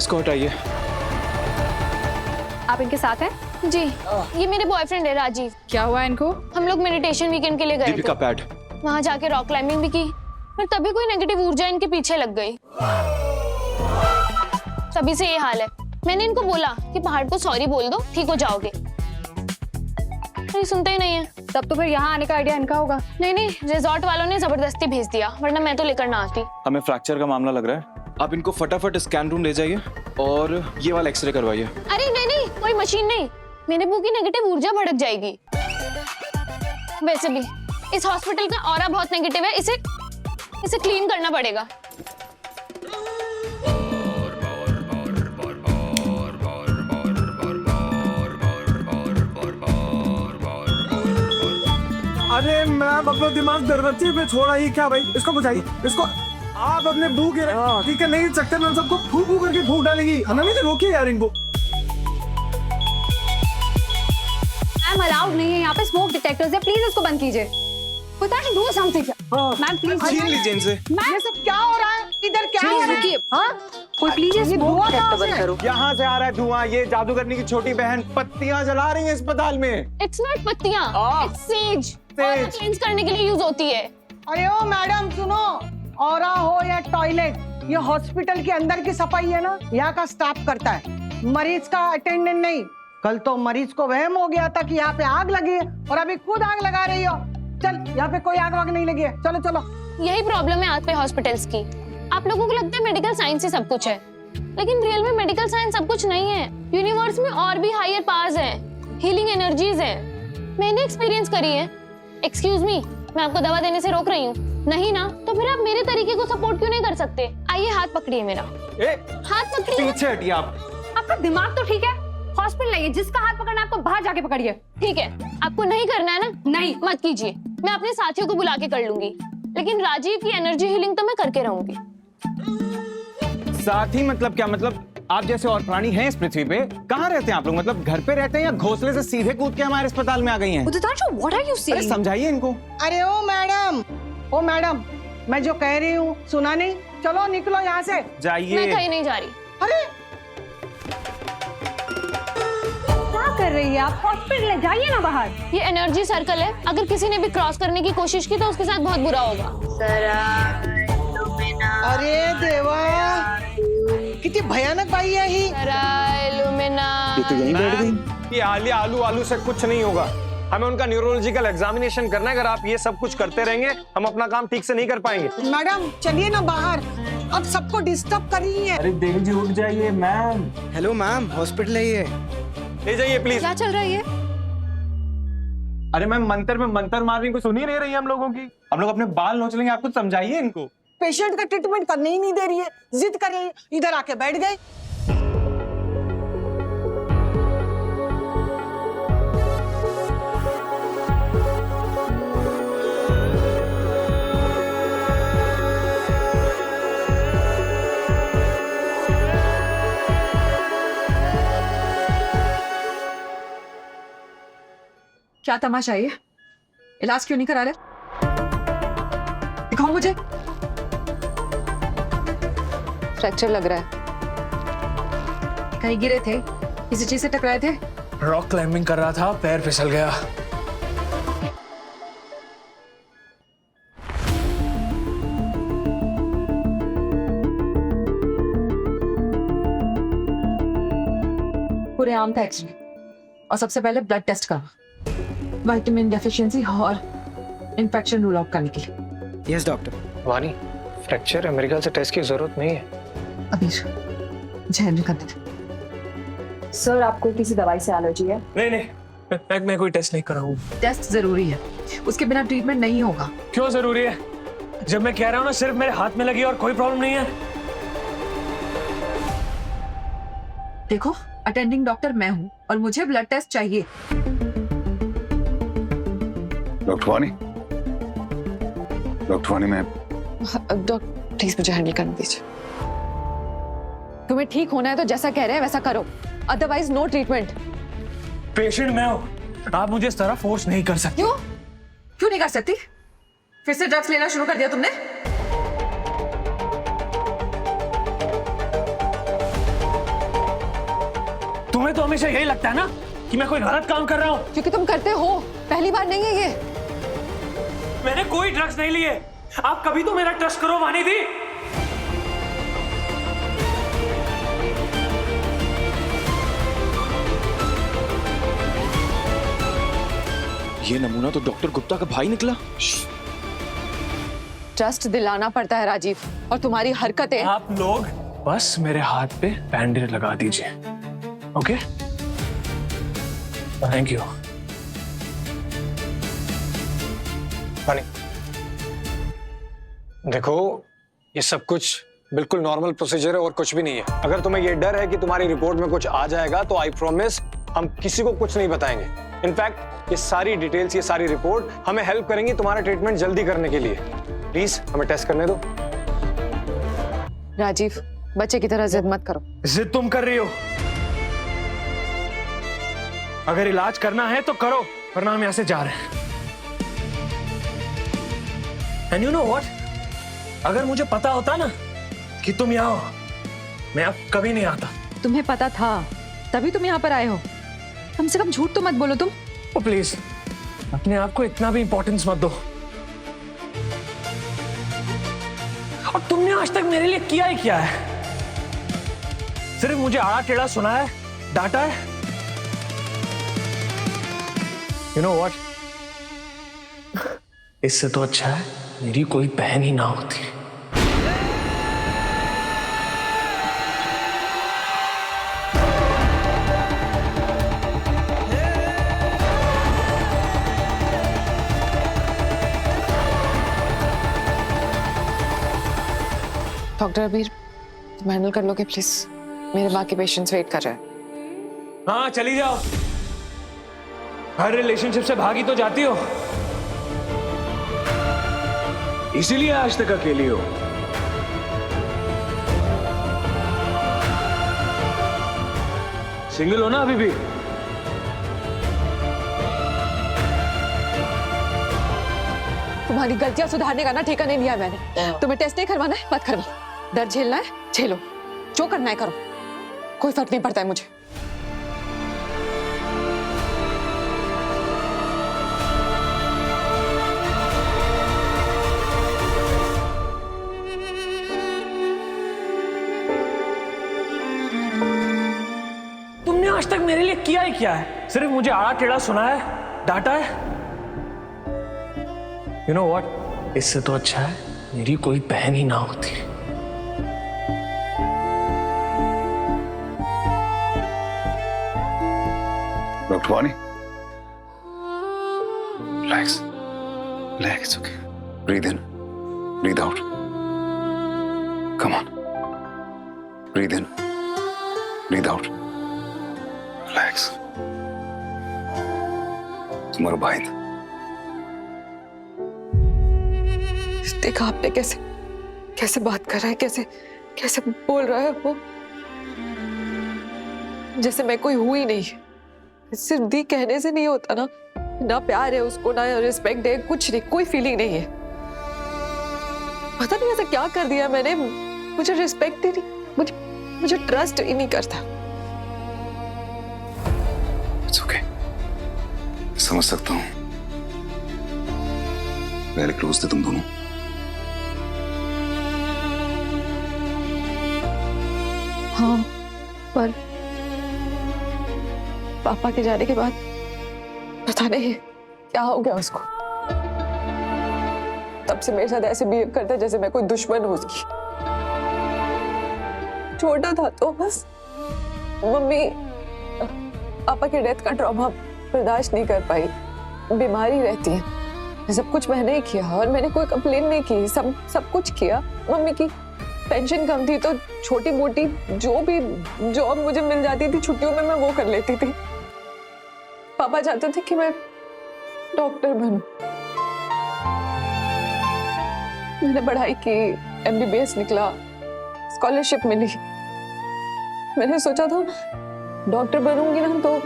इसको हटाइए। आप इनके साथ हैं? जी, ये मेरे बॉयफ्रेंड है राजीव। क्या हुआ इनको? हम लोग मेडिटेशन वीकेंड के लिए गए दीपिका थे। पैड। वहाँ जाके रॉक क्लाइंबिंग भी की, पर तभी कोई नेगेटिव ऊर्जा इनके पीछे लग गई। तभी से ये हाल है। मैंने इनको बोला कि पहाड़ को सॉरी बोल दो, ठीक हो जाओगे। नहीं सुनते ही नहीं है। तब तो फिर यहाँ आने का आइडिया इनका होगा। नहीं, रिजॉर्ट वालों ने जबरदस्ती भेज दिया, वरना मैं तो लेकर ना आती। हमें फ्रैक्चर का मामला लग रहा है। आप इनको फटाफट स्कैन रूम ले जाइए और ये वाला एक्सरे करवाइए। अरे नहीं, कोई मशीन नहीं। मेरे मुंह की नेगेटिव ऊर्जा भड़क जाएगी। वैसे भी इस हॉस्पिटल का ऑरा बहुत नेगेटिव है, इसे क्लीन करना पड़ेगा। अरे मैम अपना दिमाग दरवाजे पे छोड़ा ही क्या भाई, इसको बुझाइए। इसको आप अपने भूख ठीक है, नहीं सकते मैम, सबको फूक फूक करके फूक डालेंगी। हमें तो रोकिए यार इनको। मैम अलाउड नहीं है यहाँ पे, स्मोक डिटेक्टर्स है, प्लीज इसको बंद कीजिए। Putarsh, do something. Ma'am please छीन लीजिए इनसे। ये सब क्या हो रहा है इधर? क्या हो रहा है? हाँ? कोई प्लीज ये स्मोक डिटेक्टर बंद करो। यहाँ से आ रहा है धुआं। ये जादूगरनी की छोटी बहन पत्तियां जला रही है अस्पताल में। इट्स नॉट पत्तियां, इट्स सेज। ऑरा क्लींस करने के लिए यूज होती है। अरे ओ मैडम सुनो, ऑरा हो या टॉयलेट, ये हॉस्पिटल के अंदर की सफाई है ना, यहाँ का स्टाफ करता है, मरीज का अटेंडेंट नहीं। कल तो मरीज को वहम हो गया था कि यहाँ पे आग लगी है और अभी खुद आग लगा रही हो। चल, यहाँ पे कोई आग वाग नहीं लगी है, चलो चलो। यही प्रॉब्लम है आज पे हॉस्पिटल्स की। आप लोगों को लगता है मेडिकल साइंस ही सब कुछ है, लेकिन रियल में मेडिकल साइंस सब कुछ नहीं है। यूनिवर्स में और भी हायर पावर्स हैं, हीलिंग एनर्जीज हैं। मैंने एक्सपीरियंस करी है। एक्सक्यूज मी, मैं आपको दवा देने से रोक रही हूँ? नहीं ना, तो फिर आप मेरे तरीके को सपोर्ट क्यों नहीं कर सकते? आइए हाथ पकड़िए मेरा। हाथ पकड़िए। पीछे हटिए आप। आपका दिमाग तो ठीक है? हॉस्पिटल आइए, जिसका हाथ पकड़ना है आपको बाहर जाके पकड़िए। ठीक है, आपको नहीं करना है ना? नहीं। मत कीजिए, मैं अपने साथियों को बुला के कर लूंगी, लेकिन राजीव की एनर्जी हीलिंग तो मैं करके रहूंगी। साथी मतलब क्या? मतलब आप जैसे और प्राणी हैं इस पृथ्वी पे? कहाँ रहते हैं आप लोग? मतलब घर पे रहते हैं या घोंसले से सीधे कूद के हमारे अस्पताल में आ गई हैं? Putarsh, what are you अरे saying? समझाइए इनको। अरे ओ मैडम, मैं जो कह रही हूँ सुना नहीं? चलो निकलो यहाँ से। मैं जाइए। कहीं नहीं जा रही। अरे क्या कर रही है आप? हॉस्पिटल है, जाइए ना बाहर। ये एनर्जी सर्कल है, अगर किसी ने भी क्रॉस करने की कोशिश की तो उसके साथ बहुत बुरा होगा। अरे देवा, कितनी भयानक बाई है ही। ये तो यहीं बैठ गई। ये आलू से कुछ नहीं होगा। हमें उनका न्यूरोलॉजिकल एग्जामिनेशन करना है। अगर आप ये सब कुछ करते रहेंगे हम अपना काम ठीक से नहीं कर पाएंगे। मैडम चलिए ना बाहर, अब सबको डिस्टर्ब कर रही है। अरे देवी जी उठ जाइए मैम। हेलो मैम, हॉस्पिटल है ये। ले जाइए प्लीज। क्या चल रहा है ये? अरे मैम मंत्र में मंत्र मारने को सुन ही नहीं रही हम लोगों की। हम लोग अपने बाल नोच लेंगे, आप कुछ समझाइए इनको। पेशेंट का ट्रीटमेंट करने ही नहीं दे रही है, जिद कर रही है, इधर आके बैठ गए। क्या तमाशा है ये? इलाज क्यों नहीं करा रहे? दिखाओ मुझे। फ्रैक्चर लग रहा है। कहीं गिरे थे? किसी चीज से टकराए थे? रॉक क्लाइंबिंग कर रहा था, पैर फिसल गया। पूरे आम था एक्सरे, और सबसे पहले ब्लड टेस्ट करा, विटामिन डेफिशिएंसी और इन्फेक्शन रूल आउट करने के लिए। Yes doctor. वानी, फ्रैक्चर है, मेरे ख्याल से टेस्ट की जरूरत नहीं है। अबीर, जहन कर देते। सर, आपको किसी दवाई से एलर्जी है? नहीं, मैं कोई टेस्ट नहीं कराऊं। टेस्ट जरूरी है, उसके बिना ट्रीटमेंट नहीं होगा। क्यों जरूरी है? जब मैं कह रहा हूं ना सिर्फ मेरे हाथ में लगी और कोई प्रॉब्लम नहीं है। देखो, अटेंडिंग डॉक्टर मैं हूँ और मुझे ब्लड टेस्ट चाहिए। डॉक्टर वानी मैं डॉक्टर प्लीज मुझे हैंडल करने दीजिए। तुम्हें ठीक होना है तो जैसा कह रहे हैं वैसा करो, अदरवाइज नो ट्रीटमेंट। पेशेंट मैं हूं, आप मुझे इस तरह फोर्स नहीं कर सकते। क्यों नहीं कर सकती? फिर से ड्रग्स लेना शुरू कर दिया तुमने? तुम्हें तो हमेशा यही लगता है ना कि मैं कोई गलत काम कर रहा हूँ। क्योंकि तुम करते हो, पहली बार नहीं है ये। मैंने कोई ड्रग्स नहीं लिए। आप कभी तो मेरा ट्रस्ट करो वानी दी। ये नमूना तो डॉक्टर गुप्ता का भाई निकला। ट्रस्ट दिलाना पड़ता है राजीव, और तुम्हारी हरकतें। आप लोग बस मेरे हाथ पे बैंडेज लगा दीजिए, ओके? Thank you. हनी, देखो ये सब कुछ बिल्कुल नॉर्मल प्रोसीजर है और कुछ भी नहीं है। अगर तुम्हें ये डर है कि तुम्हारी रिपोर्ट में कुछ आ जाएगा तो आई प्रॉमिस हम किसी को कुछ नहीं बताएंगे। इनफैक्ट ये सारी डिटेल्स, ये सारी रिपोर्ट हमें हेल्प करेंगी तुम्हारा ट्रीटमेंट जल्दी करने के लिए। प्लीज हमें टेस्ट करने दो। राजीव, बच्चे की तरह जिद मत करो। जिद तुम कर रही हो। अगर इलाज करना है तो करो, वरना हम यहां से जा रहे हैं। एंड यू नो व्हाट, अगर मुझे पता होता ना कि तुम यहाँ हो, मैं अब कभी नहीं आता। तुम्हें पता था तभी तुम यहाँ पर आए हो। कम से कम झूठ तो मत बोलो तुम। ओ प्लीज, अपने आप को इतना भी इंपॉर्टेंस मत दो। और तुमने आज तक मेरे लिए किया ही क्या है? सिर्फ मुझे आड़ा टेढ़ा सुना है, डांटा है। यू नो व्हाट, इससे तो अच्छा है मेरी कोई बहन ही ना होती। डॉक्टर अबीर, तुम हैंडल कर लोगे प्लीज? मेरे बाकी पेशेंट्स वेट कर रहे हैं। हाँ चली जाओ, हर रिलेशनशिप से भागी तो जाती हो, इसीलिए आज तक अकेली हो। सिंगल हो ना अभी भी? तुम्हारी गलतियां सुधारने का ना ठेका नहीं लिया मैंने। तुम्हें टेस्ट नहीं करवाना है, मत करवाओ। दर्द झेलना है, झेलो। जो करना है करो, कोई फर्क नहीं पड़ता है मुझे। तुमने आज तक मेरे लिए किया ही क्या है? सिर्फ मुझे आड़ा टेढ़ा सुना है, डांटा है। यू नो व्हाट, इससे तो अच्छा है मेरी कोई बहन ही ना होती। Doctor Wani, relax, relax, okay. Breathe in, breathe out. Come on, breathe in, breathe out. Relax. तुम्हारा भाई था। देखा आपने कैसे कैसे बात कर रहा है, कैसे कैसे बोल रहा है वो, जैसे मैं कोई हुई नहीं। सिर्फ दी कहने से नहीं होता ना। ना प्यार है उसको, ना रिस्पेक्ट है, कुछ नहीं, कोई फीलिंग नहीं है। पता नहीं ऐसा क्या कर दिया मैंने, मुझे रिस्पेक्ट ही नहीं, मुझे ट्रस्ट ही नहीं करता। इट्स ओके, समझ सकता हूँ। पहले क्लोज थे तुम दोनों। हाँ, पर पापा के जाने के बाद पता नहीं क्या हो गया उसको। तब से मेरे साथ ऐसे बिहेव करता है जैसे मैं कोई दुश्मन हूं उसकी। छोटा था तो बस मम्मी पापा के डेथ का ट्रॉमा बर्दाश्त नहीं कर पाई, बीमारी रहती है। सब कुछ मैंने ही किया और मैंने कोई कंप्लेन नहीं की, सब कुछ किया। मम्मी की पेंशन कम थी तो छोटी मोटी जो भी जॉब मुझे मिल जाती थी छुट्टियों में, मैं वो कर लेती थी। पापा चाहते थे कि मैं डॉक्टर बनूं। मैंने पढ़ाई की, MBBS निकला, स्कॉलरशिप मिली। मैंने सोचा था डॉक्टर बनूंगी ना तो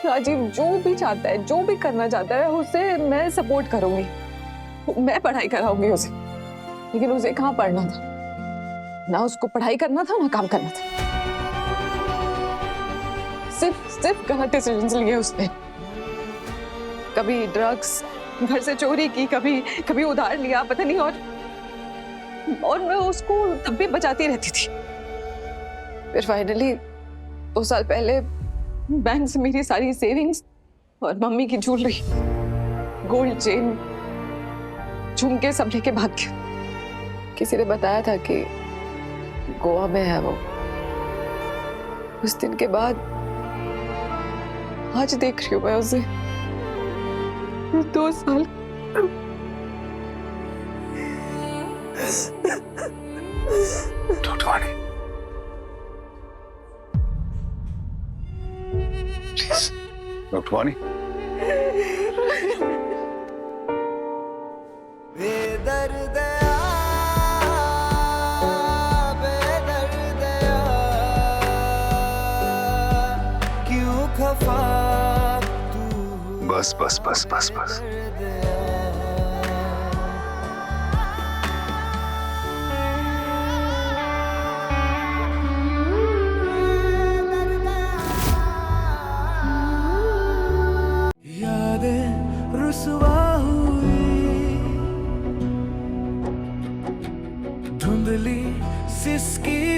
राजीव जो भी चाहता है, जो भी करना चाहता है, उसे मैं सपोर्ट करूंगी, मैं पढ़ाई कराऊंगी उसे। लेकिन उसे कहाँ पढ़ना था, ना उसको पढ़ाई करना था ना काम करना था। सिर्फ गलत डिसीजंस लिए उसने। कभी ड्रग्स, घर से चोरी की, कभी उधार लिया, पता नहीं। और मैं उसको तब भी बचाती रहती थी। फिर फाइनली 2 साल पहले बैंक से मेरी सारी सेविंग्स और मम्मी की ज्वेलरी, गोल्ड चेन, झुमके सब लेके भाग गया। किसी ने बताया था कि गोवा में है वो। उस दिन के बाद आज देख रही हूँ मैं उसे। 2 साल डॉक्टर वानी, प्लीज डॉक्टर वानी। बस बस बस बस बस। यादें रुसवा हुई, धुंधली सिसकी